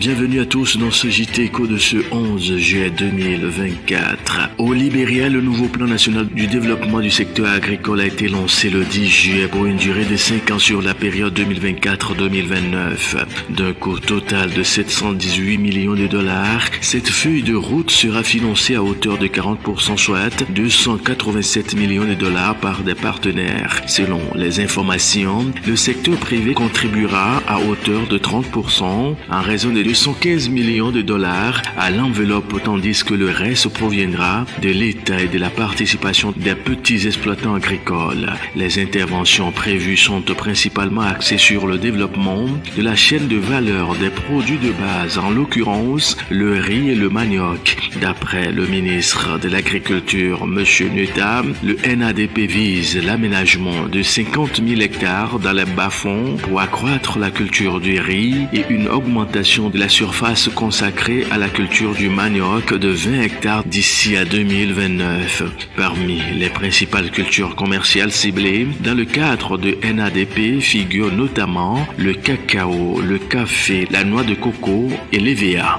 Bienvenue à tous dans ce JT Éco de ce 11 juillet 2024. Au Libéria, le nouveau plan national du développement du secteur agricole a été lancé le 10 juillet pour une durée de 5 ans sur la période 2024-2029. D'un coût total de 718 millions de dollars, cette feuille de route sera financée à hauteur de 40%, soit 287 millions de dollars par des partenaires. Selon les informations, le secteur privé contribuera à hauteur de 30% en raison de 215 millions de dollars à l'enveloppe, tandis que le reste proviendra de l'État et de la participation des petits exploitants agricoles. Les interventions prévues sont principalement axées sur le développement de la chaîne de valeur des produits de base, en l'occurrence le riz et le manioc. D'après le ministre de l'Agriculture, M. Nueta, le NADP vise l'aménagement de 50 000 hectares dans les bas-fonds pour accroître la culture du riz et une augmentation de la surface consacrée à la culture du manioc de 20 hectares d'ici à 2029. Parmi les principales cultures commerciales ciblées dans le cadre de NADP figurent notamment le cacao, le café, la noix de coco et l'EVA.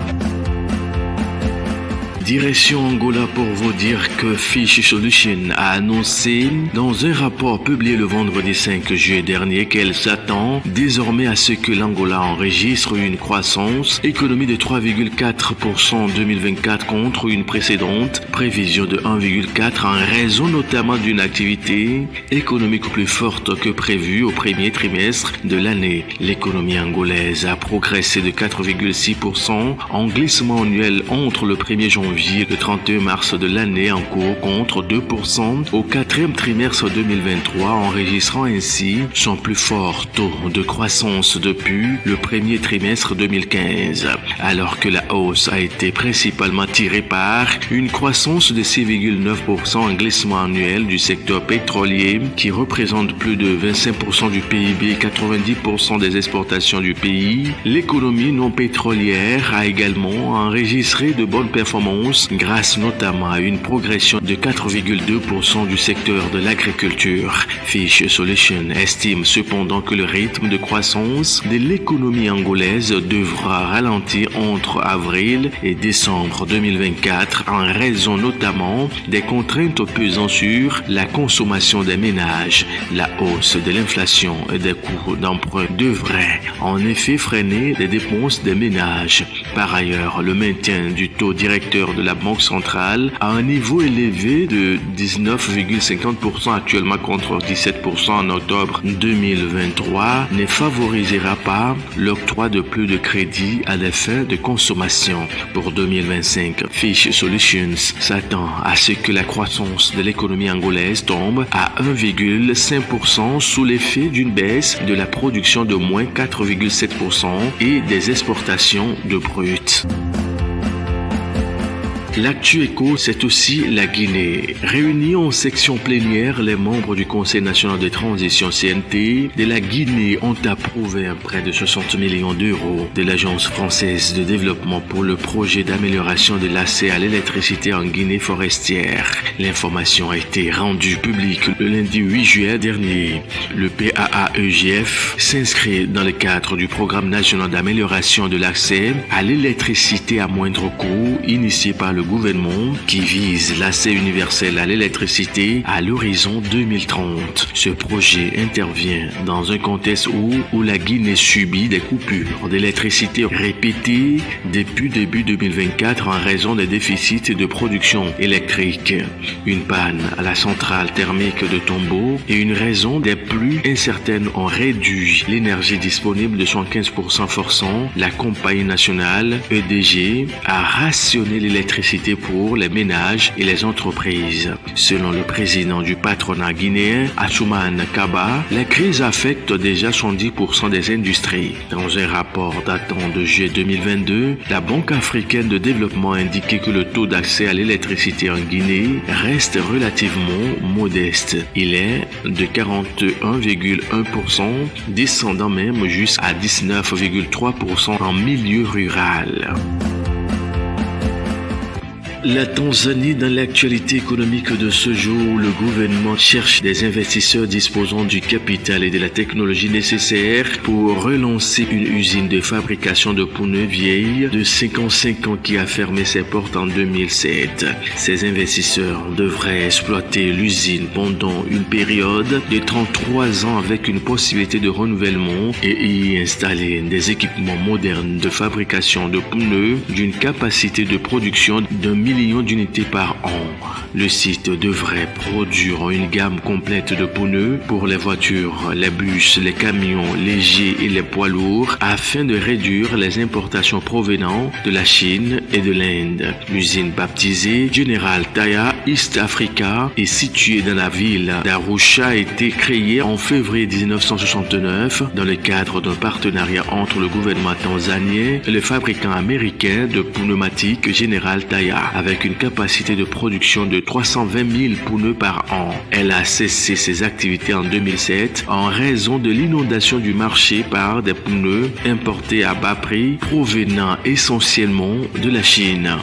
Direction Angola pour vous dire que Fish Solution a annoncé dans un rapport publié le vendredi 5 juillet dernier qu'elle s'attend désormais à ce que l'Angola enregistre une croissance économique de 3,4% en 2024 contre une précédente prévision de 1,4% en raison notamment d'une activité économique plus forte que prévue au premier trimestre de l'année. L'économie angolaise a progressé de 4,6% en glissement annuel entre le 1er janvier et le 31 mars de l'année en cours contre 2% au quatrième trimestre 2023, enregistrant ainsi son plus fort taux de croissance depuis le premier trimestre 2015, alors que la hausse a été principalement tirée par une croissance de 6,9% en glissement annuel du secteur pétrolier qui représente plus de 25% du PIB et 90% des exportations du pays. L'économie non pétrolière a également enregistré de bonnes performances grâce notamment à une progression de 4,2% du secteur de l'agriculture. Fish Solution estime cependant que le rythme de croissance de l'économie angolaise devra ralentir entre avril et décembre 2024 en raison notamment des contraintes pesant sur la consommation des ménages. La hausse de l'inflation et des coûts d'emprunt devrait en effet freiner les dépenses des ménages. Par ailleurs, le maintien du taux directeur de la Banque centrale à un niveau élevé de 19,50% actuellement contre 17% en octobre 2023 ne favorisera pas l'octroi de plus de crédits à des fins de consommation. Pour 2025, Fish Solutions s'attend à ce que la croissance de l'économie angolaise tombe à 1,5% sous l'effet d'une baisse de la production de moins 4,7% et des exportations de brut. L'actu éco, c'est aussi la Guinée. Réunis en section plénière, les membres du Conseil national de transition CNT de la Guinée ont approuvé un prêt de 60 millions d'euros de l'Agence française de développement pour le projet d'amélioration de l'accès à l'électricité en Guinée forestière. L'information a été rendue publique le lundi 8 juillet dernier. Le PAAEGF s'inscrit dans le cadre du programme national d'amélioration de l'accès à l'électricité à moindre coût initié par le gouvernement qui vise l'accès universel à l'électricité à l'horizon 2030. Ce projet intervient dans un contexte où la Guinée subit des coupures d'électricité répétées depuis début 2024 en raison des déficits de production électrique. Une panne à la centrale thermique de Tombo et une raison des pluies incertaines ont réduit l'énergie disponible de 75%, forçant la compagnie nationale EDG à rationner l'électricité pour les ménages et les entreprises. Selon le président du patronat guinéen, Atoumane Kaba, la crise affecte déjà 70% des industries. Dans un rapport datant de juillet 2022, la Banque africaine de développement a indiqué que le taux d'accès à l'électricité en Guinée reste relativement modeste. Il est de 41,1%, descendant même jusqu'à 19,3% en milieu rural. La Tanzanie, dans l'actualité économique de ce jour, le gouvernement cherche des investisseurs disposant du capital et de la technologie nécessaires pour relancer une usine de fabrication de pneus vieilles de 55 ans qui a fermé ses portes en 2007. Ces investisseurs devraient exploiter l'usine pendant une période de 33 ans avec une possibilité de renouvellement et y installer des équipements modernes de fabrication de pneus d'une capacité de production d'1 million d'unités par an. Le site devrait produire une gamme complète de pneus pour les voitures, les bus, les camions légers et les poids lourds afin de réduire les importations provenant de la Chine et de l'Inde. L'usine baptisée General Taya East Africa est située dans la ville d'Arusha, a été créée en février 1969 dans le cadre d'un partenariat entre le gouvernement tanzanien et le fabricant américain de pneumatiques General Taya, avec une capacité de production de 320 000 pneus par an. Elle a cessé ses activités en 2007 en raison de l'inondation du marché par des pneus importés à bas prix provenant essentiellement de la Chine.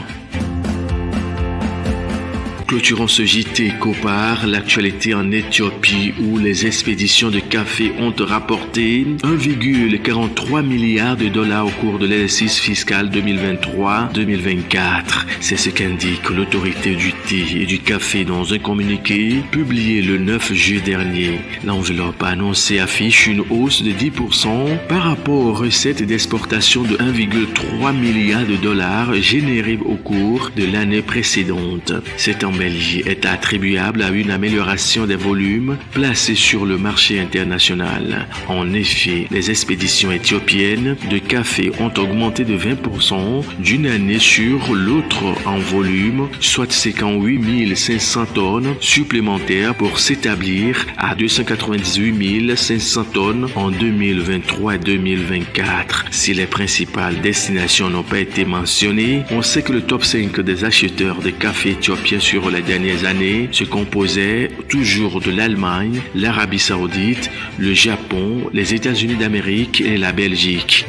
Clôturons ce JT Copar, l'actualité en Éthiopie où les expéditions de café ont rapporté 1,43 milliard de dollars au cours de l'exercice fiscal 2023-2024. C'est ce qu'indique l'autorité du thé et du café dans un communiqué publié le 9 juillet dernier. L'enveloppe annoncée affiche une hausse de 10% par rapport aux recettes d'exportation de 1,3 milliard de dollars générées au cours de l'année précédente. Cette embellie est attribuable à une amélioration des volumes placés sur le marché international. En effet, les expéditions éthiopiennes de café ont augmenté de 20% d'une année sur l'autre en volume, soit 58 500 tonnes supplémentaires pour s'établir à 298 500 tonnes en 2023 et 2024. Si les principales destinations n'ont pas été mentionnées, on sait que le top 5 des acheteurs de café éthiopien sur les dernières années se composait toujours de l'Allemagne, l'Arabie Saoudite, le Japon, les États-Unis d'Amérique et la Belgique.